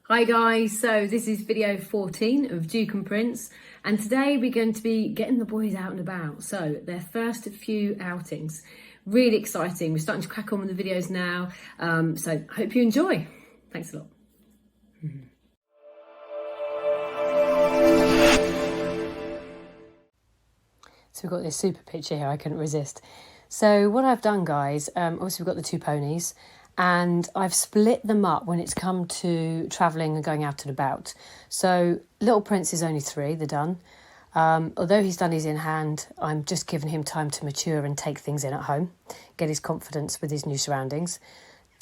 Hi guys, so this is video 14 of Duke and Prince, and today we're going to be getting the boys out and about. So their first few outings, really exciting. We're starting to crack on with the videos now, so hope you enjoy. Thanks a lot. So we've got this super picture here, I couldn't resist. So what I've done, guys, obviously we've got the two ponies, and I've split them up when it's come to travelling and going out and about. So Little Prince is only 3, they're done. Although he's done his in hand, I'm just giving him time to mature and take things in at home, get his confidence with his new surroundings.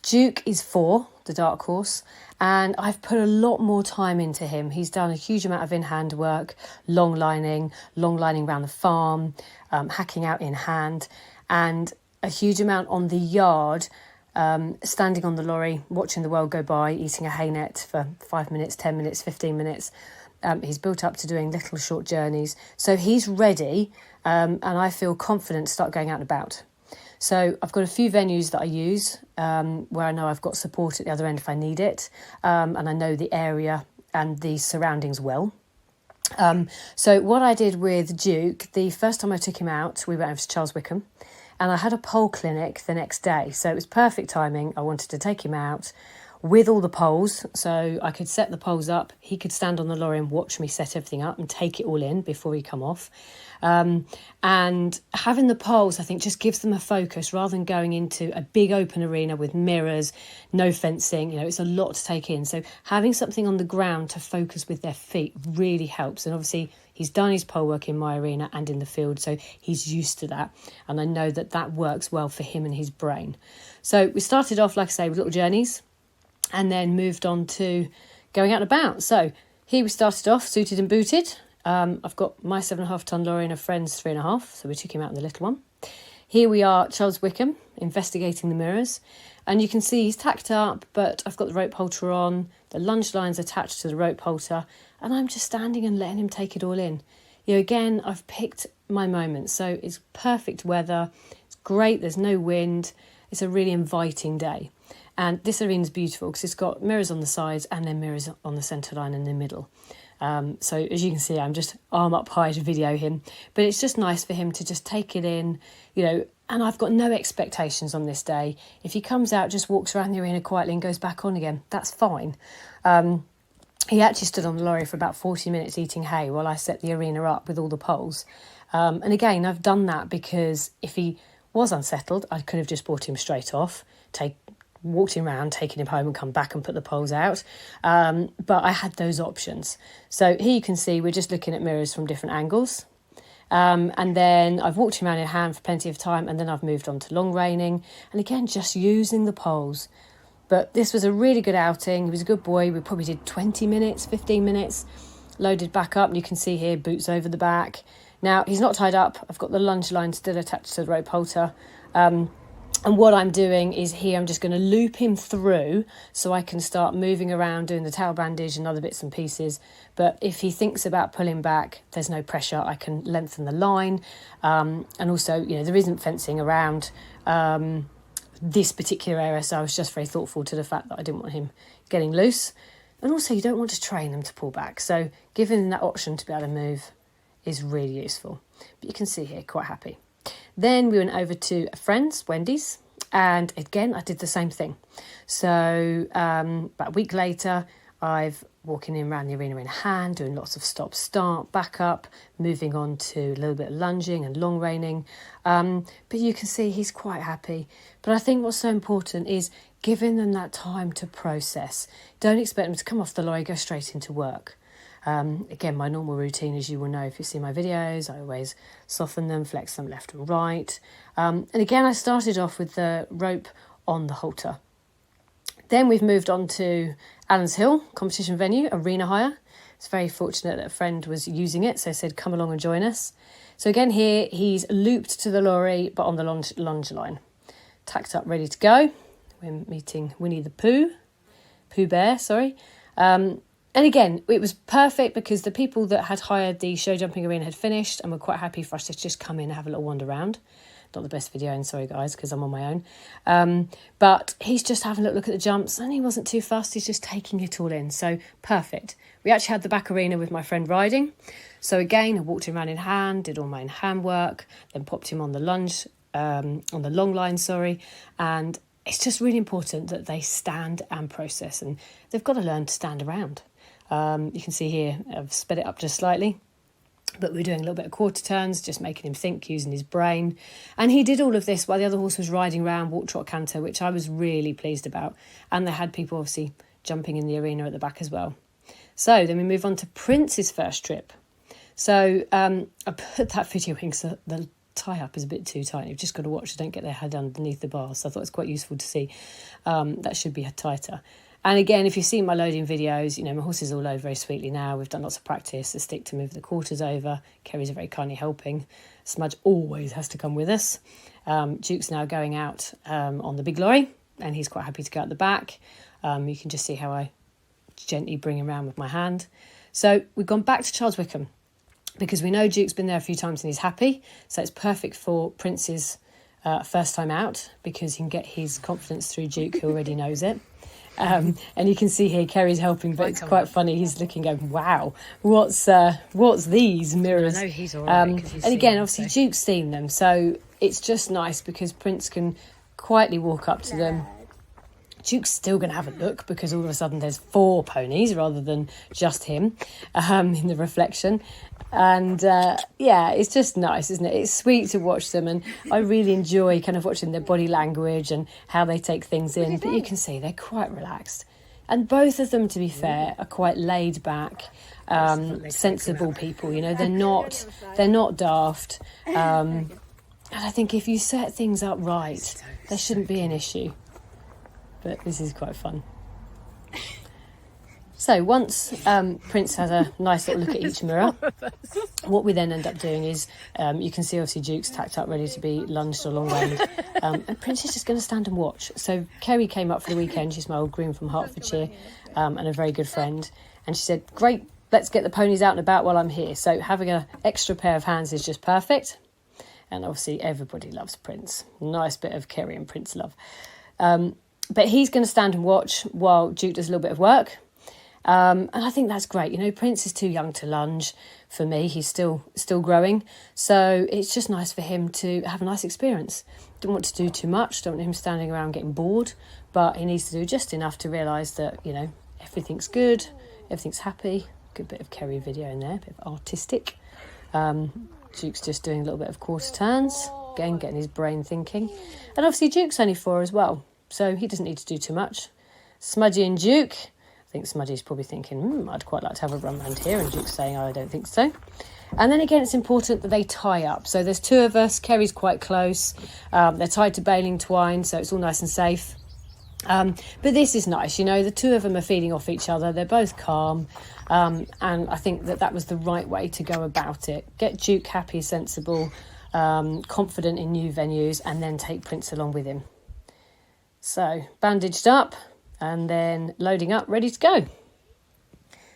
Duke is 4, the dark horse, and I've put a lot more time into him. He's done a huge amount of in-hand work, long lining around the farm, hacking out in hand, and a huge amount on the yard, standing on the lorry, watching the world go by, eating a hay net for 5 minutes, 10 minutes, 15 minutes. He's built up to doing little short journeys. So he's ready, and I feel confident to start going out and about. So I've got a few venues that I use where I know I've got support at the other end if I need it, and I know the area and the surroundings well. So what I did with Duke, the first time I took him out, we went over to Charles Wickham, and I had a pole clinic the next day. So it was perfect timing. I wanted to take him out with all the poles, so I could set the poles up. He could stand on the lorry and watch me set everything up and take it all in before he come off. And having the poles, I think, just gives them a focus rather than going into a big open arena with mirrors, no fencing. You know, it's a lot to take in. So having something on the ground to focus with their feet really helps. And obviously he's done his pole work in my arena and in the field, so he's used to that. And I know that that works well for him and his brain. So we started off, like I say, with little journeys, and then moved on to going out and about. So here we started off suited and booted. I've got my 7.5 tonne lorry and a friend's 3.5, so we took him out in the little one. Here we are at Charles Wickham, investigating the mirrors, and you can see he's tacked up, but I've got the rope halter on, the lunge line's attached to the rope halter, and I'm just standing and letting him take it all in. You know, again, I've picked my moments, so it's perfect weather, it's great, there's no wind, it's a really inviting day. And this arena's beautiful because it's got mirrors on the sides and then mirrors on the centre line in the middle. So as you can see, I'm just arm up high to video him. But it's just nice for him to just take it in, you know, and I've got no expectations on this day. If he comes out, just walks around the arena quietly and goes back on again, that's fine. He actually stood on the lorry for about 40 minutes eating hay while I set the arena up with all the poles. And again, I've done that because if he was unsettled, I could have just brought him straight off, walked him around, taken him home and come back and put the poles out. But I had those options. So here you can see we're just looking at mirrors from different angles. And then I've walked him around in hand for plenty of time, and then I've moved on to long reining. And again, just using the poles. But this was a really good outing. He was a good boy. We probably did 20 minutes, 15 minutes, loaded back up. And you can see here, boots over the back. Now, he's not tied up. I've got the lunge line still attached to the rope halter. And what I'm doing is here, I'm just going to loop him through so I can start moving around, doing the tail bandage and other bits and pieces. But if he thinks about pulling back, there's no pressure. I can lengthen the line. And also, you know, there isn't fencing around this particular area. So I was just very thoughtful to the fact that I didn't want him getting loose. And also, you don't want to train them to pull back. So giving them that option to be able to move is really useful. But you can see here, quite happy. Then we went over to a friend's, Wendy's, and again, I did the same thing. So about a week later, I've walking in around the arena in hand, doing lots of stop, start, back up, moving on to a little bit of lunging and long reining. But you can see he's quite happy. But I think what's so important is giving them that time to process. Don't expect them to come off the lorry, go straight into work. Again, my normal routine, as you will know if you see my videos, I always soften them, flex them left and right. And again, I started off with the rope on the halter. Then we've moved on to Allens Hill, competition venue, arena hire. It's very fortunate that a friend was using it, so I said, come along and join us. So again here, he's looped to the lorry, but on the lunge line. Tacked up, ready to go. We're meeting Winnie the Pooh Bear, sorry. And again, it was perfect because the people that had hired the show jumping arena had finished and were quite happy for us to just come in and have a little wander around. Not the best video, and sorry guys, because I'm on my own. But he's just having a look at the jumps, and he wasn't too fussed. He's just taking it all in. So perfect. We actually had the back arena with my friend riding. So again, I walked him around in hand, did all my hand work, then popped him on the lunge, on the long line, and it's just really important that they stand and process, and they've got to learn to stand around. You can see here, I've sped it up just slightly, but we're doing a little bit of quarter turns, just making him think, using his brain. And he did all of this while the other horse was riding around, walk, trot, canter, which I was really pleased about. And they had people obviously jumping in the arena at the back as well. So then we move on to Prince's first trip. So I put that video in because the tie-up is a bit too tight. You've just got to watch, so don't get their head underneath the bar. So I thought it's quite useful to see. That should be tighter. And again, if you've seen my loading videos, you know, my horse is all over very sweetly now. We've done lots of practice. The stick to move the quarters over. Kerry's very kindly helping. Smudge always has to come with us. Duke's now going out on the big lorry, and he's quite happy to go out the back. You can just see how I gently bring him around with my hand. So we've gone back to Charles Wickham because we know Duke's been there a few times and he's happy. So it's perfect for Prince's first time out because he can get his confidence through Duke, who already knows it. And you can see here Kerry's helping, but it's quite funny. He's looking, going, "Wow, what's these mirrors?" I know he's all right. And again, obviously Duke's seen them, so it's just nice because Prince can quietly walk up to them. Duke's still going to have a look because all of a sudden there's 4 ponies rather than just him in the reflection. And yeah, it's just nice, isn't it? It's sweet to watch them, and I really enjoy kind of watching their body language and how they take things in. But you can see they're quite relaxed. And both of them, to be fair, are quite laid back, sensible people. You know, they're not daft. And I think if you set things up right, there shouldn't be an issue. But this is quite fun. So once Prince has a nice little look at each mirror, what we then end up doing is, you can see obviously Duke's tacked up ready to be lunged along range, and Prince is just going to stand and watch. So Kerry came up for the weekend. She's my old groom from Hertfordshire, and a very good friend. And she said, "Great, let's get the ponies out and about while I'm here." So having an extra pair of hands is just perfect. And obviously everybody loves Prince. Nice bit of Kerry and Prince love. But he's going to stand and watch while Duke does a little bit of work. And I think that's great. You know, Prince is too young to lunge for me. He's still growing. So it's just nice for him to have a nice experience. Don't want to do too much. Don't want him standing around getting bored. But he needs to do just enough to realise that, you know, everything's good. Everything's happy. Good bit of Kerry video in there. A bit of artistic. Duke's just doing a little bit of quarter turns. Again, getting his brain thinking. And obviously Duke's only 4 as well. So he doesn't need to do too much. Smudgy and Duke. I think Smudgy's probably thinking, I'd quite like to have a run around here. And Duke's saying, I don't think so. And then again, it's important that they tie up. So there's 2 of us. Kerry's quite close. They're tied to baling twine, so it's all nice and safe. But this is nice. You know, the 2 of them are feeding off each other. They're both calm. And I think that was the right way to go about it. Get Duke happy, sensible, confident in new venues, and then take Prince along with him. So bandaged up and then loading up, ready to go.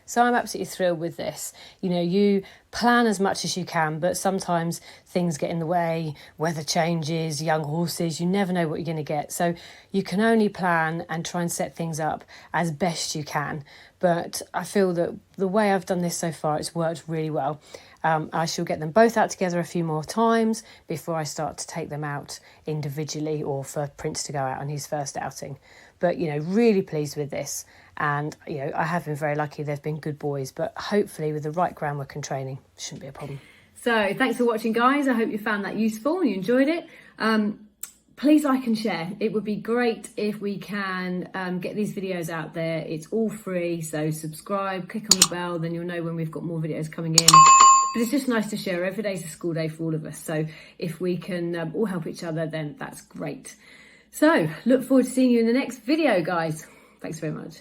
So I'm absolutely thrilled with this. You know, you plan as much as you can, but sometimes things get in the way, weather changes, young horses, you never know what you're going to get. So you can only plan and try and set things up as best you can. But I feel that the way I've done this so far, it's worked really well. I shall get them both out together a few more times before I start to take them out individually or for Prince to go out on his first outing. But, you know, really pleased with this. And, you know, I have been very lucky. They've been good boys, but hopefully with the right groundwork and training, shouldn't be a problem. So thanks for watching, guys. I hope you found that useful and you enjoyed it. Please like and share. It would be great if we can get these videos out there. It's all free, so subscribe, click on the bell, then you'll know when we've got more videos coming in. But it's just nice to share. Every day's a school day for all of us. So if we can all help each other, then that's great. So look forward to seeing you in the next video, guys. Thanks very much.